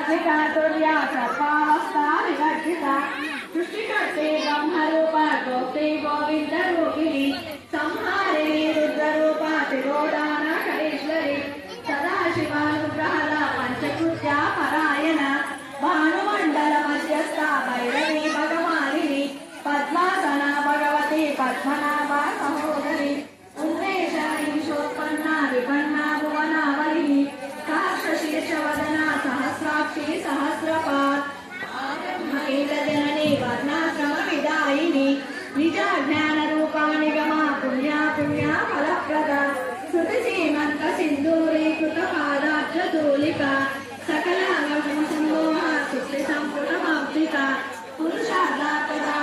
तुर्या सर्वावस्था विवर्जिता सृष्टिकर्ते ब्रह्मरूपा गोप्ते गोविन्दरूपिणी संहारिणी रुद्ररूपा त्रिगोदानकरेश्वरी सदाशिवानुग्रहदा पञ्चकृत्या परायण भानुमण्डल मध्यस्था भैरवी भगवानिनी पद्मासना भगवती पद्मनाभा सहोदरी उन्मेषानीशोत्पन्ना विपन्ना भुवनावलिनी सहस्रशीर्षवदना सहस्राक्षी सहस्रपात् जननी वर्णाश्रमविदायिनी निजाज्ञानरूपा निगमा पुण्या पुण्या फलप्रदा श्रुतिसीमन्त सिन्दूरीकृतपादाब्जधूलिका सकलागमसम्मोहा सुप्तिसम्पुटमब्धिका पुरुषार्थदा